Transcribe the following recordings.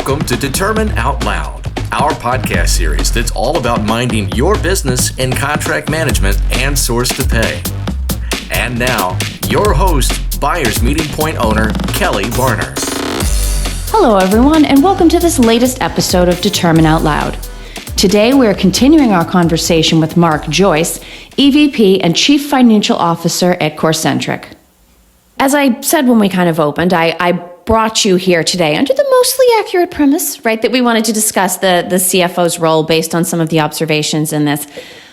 Welcome to Determine Out Loud, our podcast series that's all about minding your business in contract management and source to pay. And now, your host, Buyers Meeting Point owner, Kelly Varner. Hello, everyone, and welcome to this latest episode of Determine Out Loud. Today, we're continuing our conversation with Mark Joyce, EVP and Chief Financial Officer at Corcentric. As I said when we kind of opened, I brought you here today under the mostly accurate premise, right, that we wanted to discuss the CFO's role based on some of the observations in this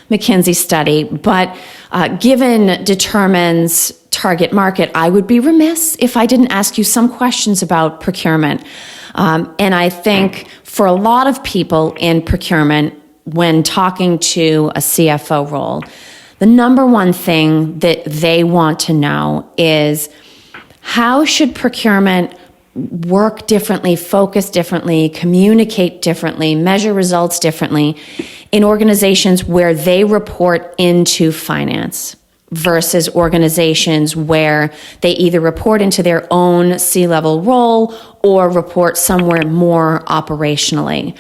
McKinsey study. But given Determine's target market, I would be remiss if I didn't ask you some questions about procurement. And I think for a lot of people in procurement, when talking to a CFO role, the number one thing that they want to know is how should procurement work differently, focus differently, communicate differently, measure results differently in organizations where they report into finance versus organizations where they either report into their own C-level role or report somewhere more operationally.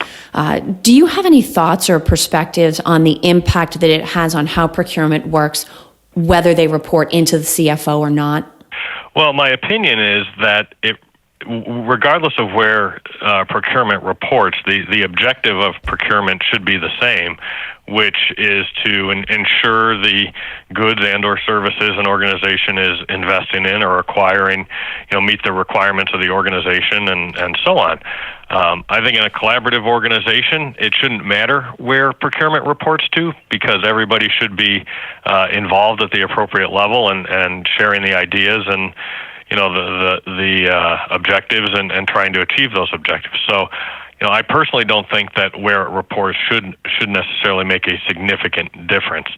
Do you have any thoughts or perspectives on the impact that it has on how procurement works, whether they report into the CFO or not? Well, my opinion is that regardless of where procurement reports, the objective of procurement should be the same, which is to ensure the goods and or services an organization is investing in or acquiring, meet the requirements of the organization and so on. I think in a collaborative organization, it shouldn't matter where procurement reports to, because everybody should be involved at the appropriate level and sharing the ideas and the objectives and trying to achieve those objectives. So, I personally don't think that where it reports should necessarily make a significant difference.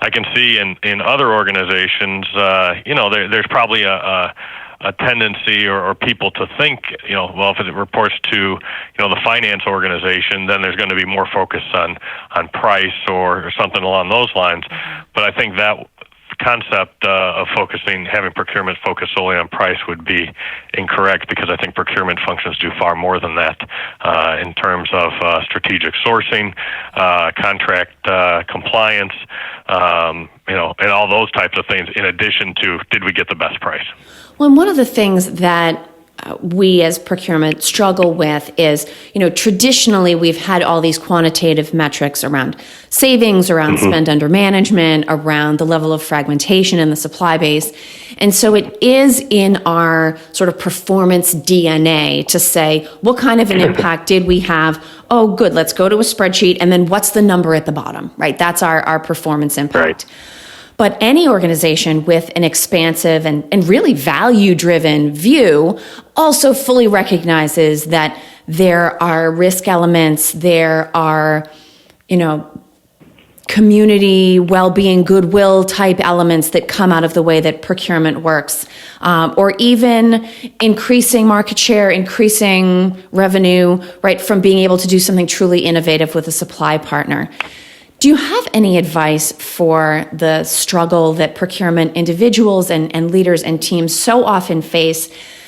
I can see in other organizations, there's probably a tendency or people to think, well, if it reports to, the finance organization, then there's going to be more focus on price or something along those lines. But I think that concept of having procurement focus solely on price would be incorrect, because I think procurement functions do far more than that in terms of strategic sourcing, contract compliance, and all those types of things, in addition to, did we get the best price? Well, and one of the things that we as procurement struggle with is, traditionally we've had all these quantitative metrics around savings, around spend under management, around the level of fragmentation in the supply base. And so it is in our sort of performance DNA to say, what kind of an impact did we have? Oh, good, let's go to a spreadsheet. And then what's the number at the bottom, right? That's our performance impact. Right. But any organization with an expansive and really value-driven view also fully recognizes that there are risk elements, there are, community, well-being, goodwill type elements that come out of the way that procurement works, or even increasing market share, increasing revenue, right, from being able to do something truly innovative with a supply partner. Do you have any advice for the struggle that procurement individuals and leaders and teams so often face,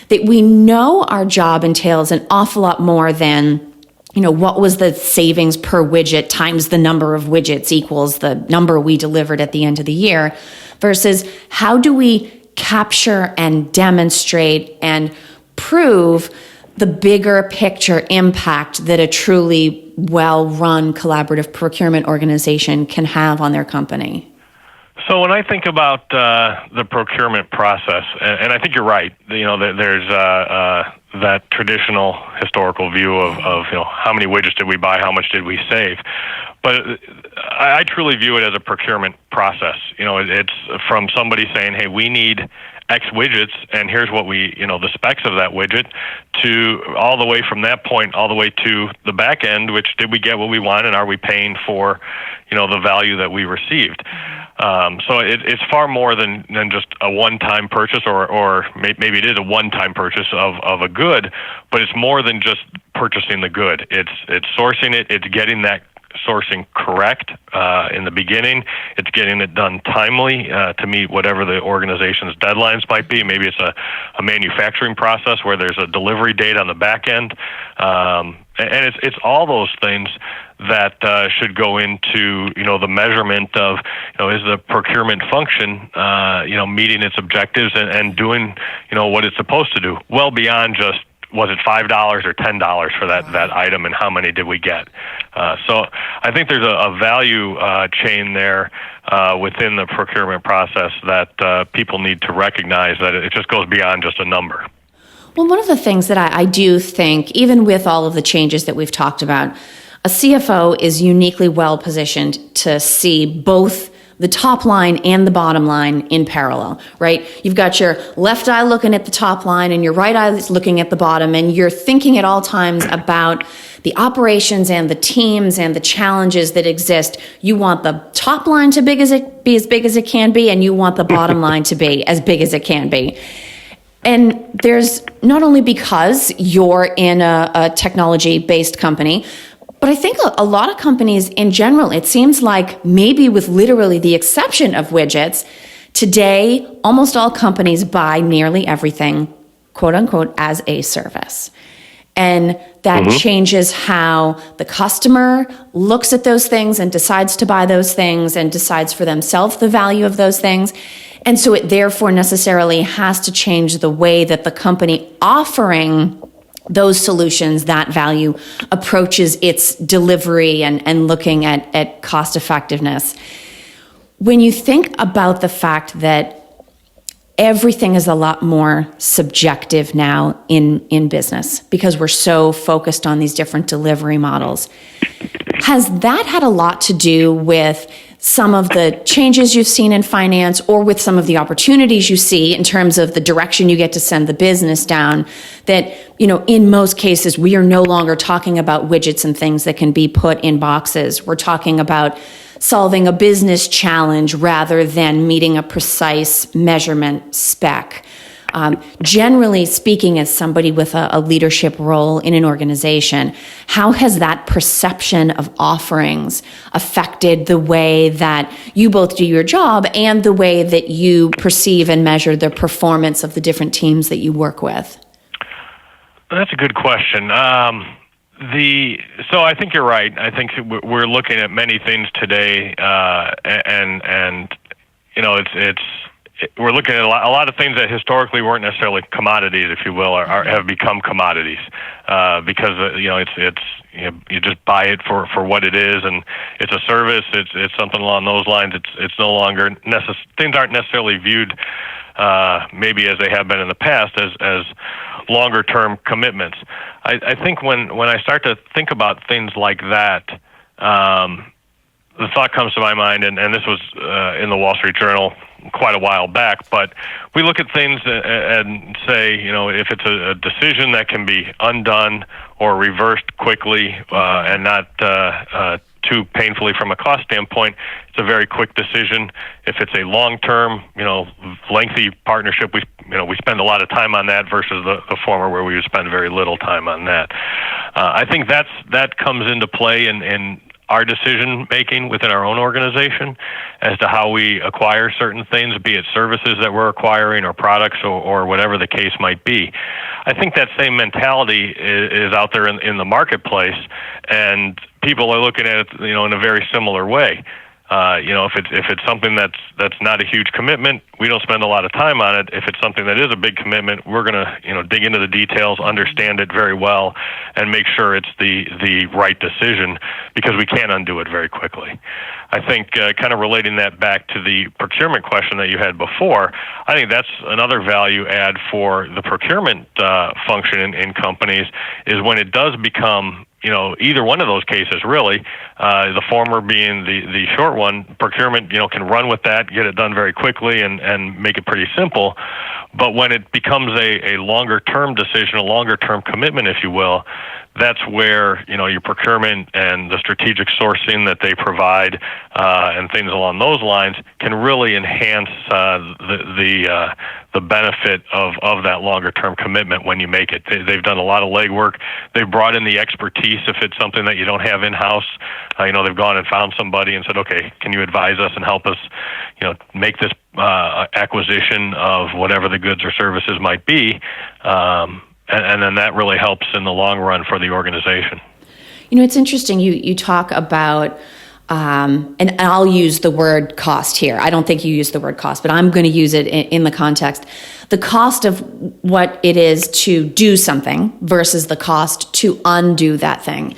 that we know our job entails an awful lot more than, what was the savings per widget times the number of widgets equals the number we delivered at the end of the year, versus how do we capture and demonstrate and prove the bigger picture impact that a truly well-run collaborative procurement organization can have on their company? So when I think about the procurement process, and I think you're right, there's that traditional historical view of how many widgets did we buy, how much did we save. But I truly view it as a procurement process. It's from somebody saying, hey, we need X widgets, and here's what the specs of that widget, to all the way from that point all the way to the back end, which did we get what we want, and are we paying for, the value that we received? So it's far more than just a one-time purchase, or maybe it is a one-time purchase of a good, but it's more than just purchasing the good. It's sourcing it, it's getting that sourcing correct in the beginning. It's getting it done timely to meet whatever the organization's deadlines might be. Maybe it's a manufacturing process where there's a delivery date on the back end. And it's all those things that should go into the measurement of is the procurement function meeting its objectives and doing what it's supposed to do, well beyond just was it $5 or $10 for that item and how many did we get. So I think there's a value chain there within the procurement process that people need to recognize, that it just goes beyond just a number. Well, one of the things that I do think, even with all of the changes that we've talked about, a CFO is uniquely well positioned to see both the top line and the bottom line in parallel, right? You've got your left eye looking at the top line and your right eye is looking at the bottom, and you're thinking at all times about the operations and the teams and the challenges that exist. You want the top line to be as big as it can be, and you want the bottom line to be as big as it can be. And there's not only because you're in a technology-based company, but I think a lot of companies in general, it seems like maybe with literally the exception of widgets, today almost all companies buy nearly everything, quote unquote, as a service. And that changes how the customer looks at those things and decides to buy those things and decides for themselves the value of those things. And so it therefore necessarily has to change the way that the company offering those solutions, that value, approaches its delivery and looking at cost effectiveness. When you think about the fact that everything is a lot more subjective now in business because we're so focused on these different delivery models, has that had a lot to do with some of the changes you've seen in finance, or with some of the opportunities you see in terms of the direction you get to send the business down, that, in most cases, we are no longer talking about widgets and things that can be put in boxes. We're talking about solving a business challenge rather than meeting a precise measurement spec. Generally speaking, as somebody with a leadership role in an organization, how has that perception of offerings affected the way that you both do your job and the way that you perceive and measure the performance of the different teams that you work with? That's a good question. So I think you're right. I think we're looking at many things today, and we're looking at a lot of things that historically weren't necessarily commodities, if you will, have become commodities because you just buy it for what it is, and it's a service. It's something along those lines. It's no longer things aren't necessarily viewed maybe as they have been in the past as longer term commitments. I think when I start to think about things like that, the thought comes to my mind, and this was in the Wall Street Journal quite a while back, but we look at things and say, if it's a decision that can be undone or reversed quickly and not too painfully from a cost standpoint, it's a very quick decision. If it's a long-term, lengthy partnership, we spend a lot of time on that versus the former where we would spend very little time on that. I think that comes into play in our decision making within our own organization as to how we acquire certain things, be it services that we're acquiring or products or whatever the case might be. I think that same mentality is out there in the marketplace, and people are looking at it, in a very similar way. If it's something that's not a huge commitment, we don't spend a lot of time on it. If it's something that is a big commitment, we're going to dig into the details, understand it very well, and make sure it's the right decision, because we can't undo it very quickly. I think kind of relating that back to the procurement question that you had before, I think that's another value add for the procurement function in companies, is when it does become either one of those cases, really, the former being the short one. Procurement, can run with that, get it done very quickly, and make it pretty simple. But when it becomes a longer-term decision, a longer-term commitment, if you will, that's where, your procurement and the strategic sourcing that they provide and things along those lines can really enhance the benefit of that longer term commitment when you make it. They've done a lot of legwork. They've brought in the expertise if it's something that you don't have in-house. They've gone and found somebody and said, okay, can you advise us and help us, make this acquisition of whatever the goods or services might be. And then that really helps in the long run for the organization. It's interesting. You talk about, and I'll use the word cost here. I don't think you use the word cost, but I'm going to use it in the context. The cost of what it is to do something versus the cost to undo that thing.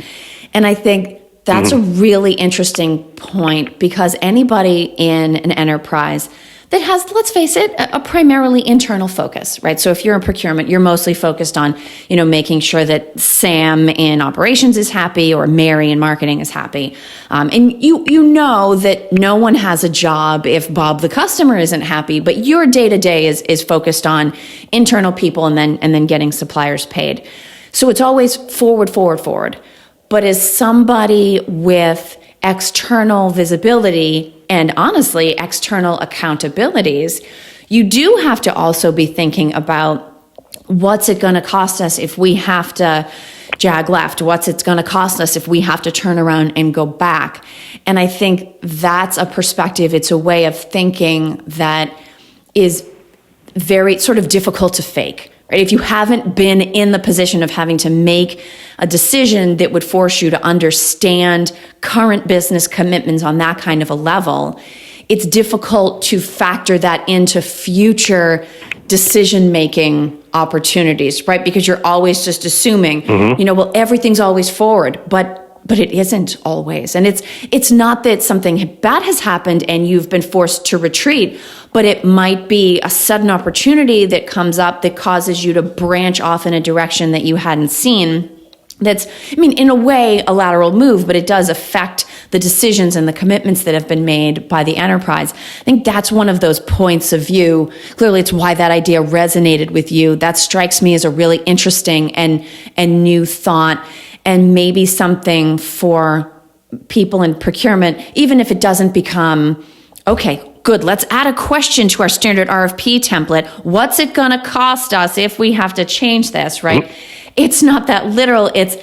And I think that's a really interesting point, because anybody in an enterprise that has, let's face it, a primarily internal focus, right? So if you're in procurement, you're mostly focused on, making sure that Sam in operations is happy or Mary in marketing is happy. And you know that no one has a job if Bob the customer isn't happy, but your day-to-day is focused on internal people and then getting suppliers paid. So it's always forward. But as somebody with external visibility and honestly external accountabilities, you do have to also be thinking about what's it going to cost us if we have to jag left? What's it going to cost us if we have to turn around and go back? And I think that's a perspective. It's a way of thinking that is very sort of difficult to fake. Right? If you haven't been in the position of having to make a decision that would force you to understand current business commitments on that kind of a level, it's difficult to factor that into future decision-making opportunities, right? Because you're always just assuming, everything's always forward, but it isn't always. And it's not that something bad has happened and you've been forced to retreat, but it might be a sudden opportunity that comes up that causes you to branch off in a direction that you hadn't seen. That's, in a way, a lateral move, but it does affect the decisions and the commitments that have been made by the enterprise. I think that's one of those points of view. Clearly, it's why that idea resonated with you. That strikes me as a really interesting and new thought, and maybe something for people in procurement, even if it doesn't become, okay, good, let's add a question to our standard RFP template. What's it going to cost us if we have to change this, right? It's not that literal. It's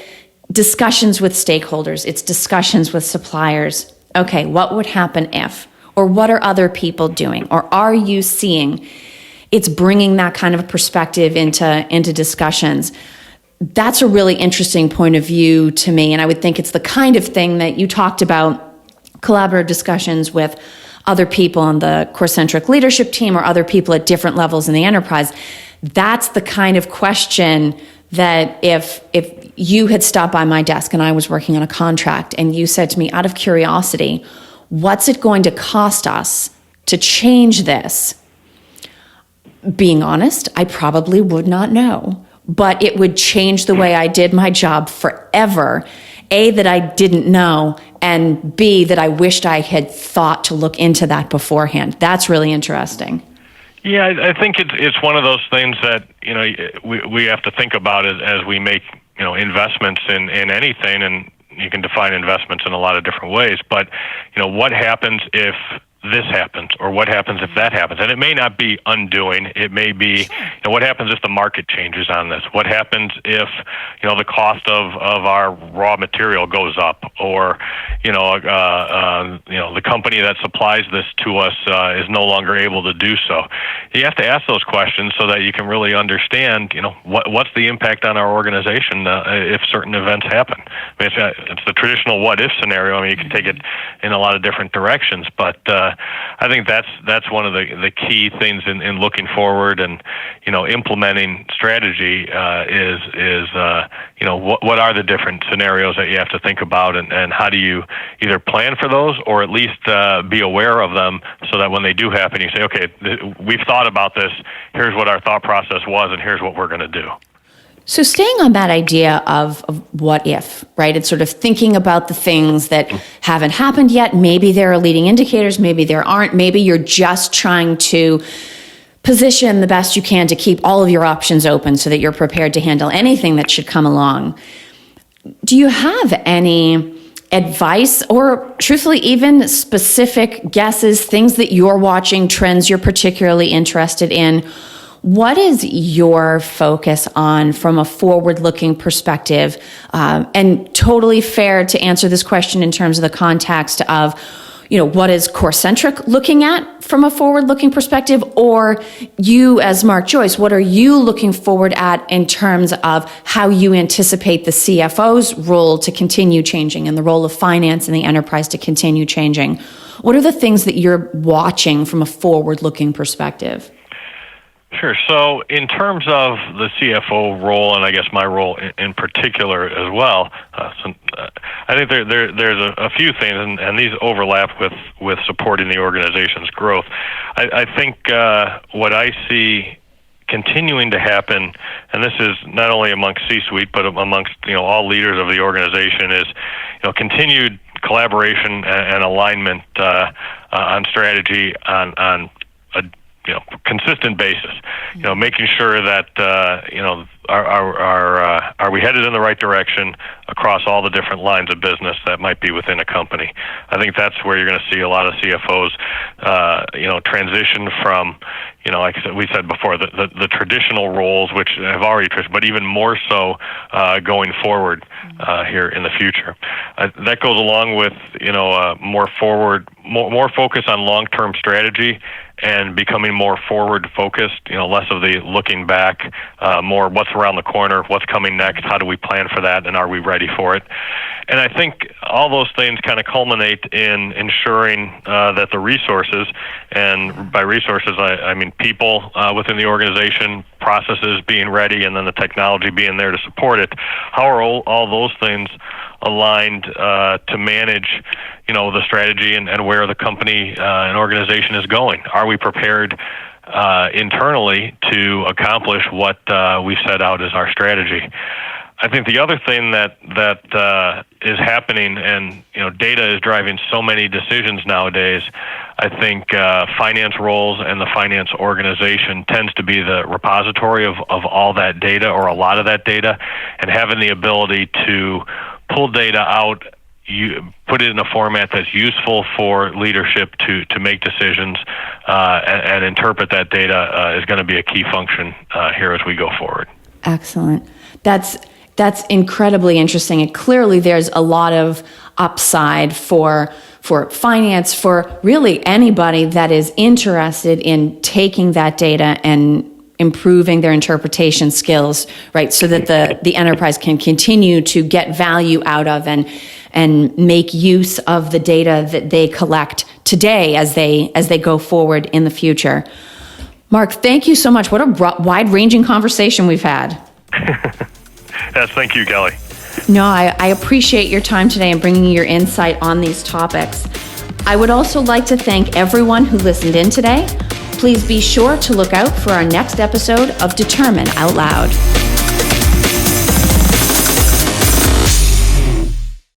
discussions with stakeholders. It's discussions with suppliers. Okay, what would happen if? Or what are other people doing? Or are you seeing? It's bringing that kind of a perspective into discussions. That's a really interesting point of view to me. And I would think it's the kind of thing that you talked about, collaborative discussions with other people on the Corcentric leadership team or other people at different levels in the enterprise. That's the kind of question that if you had stopped by my desk and I was working on a contract and you said to me, out of curiosity, what's it going to cost us to change this? Being honest, I probably would not know. But it would change the way I did my job forever. A, that I didn't know, and B, that I wished I had thought to look into that beforehand. That's really interesting. Yeah, I think it's one of those things that we have to think about it as we make investments in anything, and you can define investments in a lot of different ways. But what happens if this happens, or what happens if that happens? And it may not be undoing. It may be, what happens if the market changes on this? What happens if, the cost of our raw material goes up, or, the company that supplies this to us is no longer able to do so? You have to ask those questions so that you can really understand, what's the impact on our organization if certain events happen. I mean, it's the traditional what-if scenario. I mean, you can take it in a lot of different directions, but I think that's one of the key things in looking forward and implementing strategy is what are the different scenarios that you have to think about, and how do you either plan for those or at least be aware of them so that when they do happen you say, okay, we've thought about this, here's what our thought process was, and here's what we're going to do. So staying on that idea of what if, right? It's sort of thinking about the things that haven't happened yet. Maybe there are leading indicators, maybe there aren't. Maybe you're just trying to position the best you can to keep all of your options open so that you're prepared to handle anything that should come along. do you have any advice or truthfully even specific guesses, things that you're watching, trends you're particularly interested in? What is your focus on from a forward-looking perspective? And totally fair to answer this question in terms of the context of, what is Corcentric looking at from a forward-looking perspective? Or you, as Mark Joyce, what are you looking forward at in terms of how you anticipate the CFO's role to continue changing and the role of finance in the enterprise to continue changing? What are the things that you're watching from a forward-looking perspective? Sure. So in terms of the CFO role, and I guess my role in particular as well, I think there's a few things, and these overlap with supporting the organization's growth. I think what I see continuing to happen, and this is not only amongst C-suite, but amongst all leaders of the organization, is continued collaboration and alignment on strategy on a consistent basis, making sure that, are we headed in the right direction across all the different lines of business that might be within a company? I think that's where you're going to see a lot of CFOs, transition from, like we said before, the traditional roles, which have already, but even more so going forward here in the future. That goes along with, more focus on long-term strategy and becoming more forward-focused, less of the looking back, more what's around the corner, what's coming next, how do we plan for that, and are we ready for it? And I think all those things kind of culminate in ensuring that the resources, and by resources I mean people within the organization, processes being ready, and then the technology being there to support it. How are all those things aligned to manage, the strategy and where the company and organization is going? Are we prepared internally to accomplish what we set out as our strategy? I think the other thing that is happening, and data is driving so many decisions nowadays. I think finance roles and the finance organization tends to be the repository of all that data, or a lot of that data, and having the ability to pull data out, put it in a format that's useful for leadership to make decisions and interpret that data is going to be a key function here as we go forward. Excellent. That's incredibly interesting. And clearly there's a lot of upside for finance, for really anybody that is interested in taking that data and improving their interpretation skills, right? So that the enterprise can continue to get value out of and make use of the data that they collect today as they go forward in the future. Mark, thank you so much. What a wide-ranging conversation we've had. Yes, thank you, Kelly. No, I appreciate your time today and bringing your insight on these topics. I would also like to thank everyone who listened in today. Please be sure to look out for our next episode of Determine Out Loud.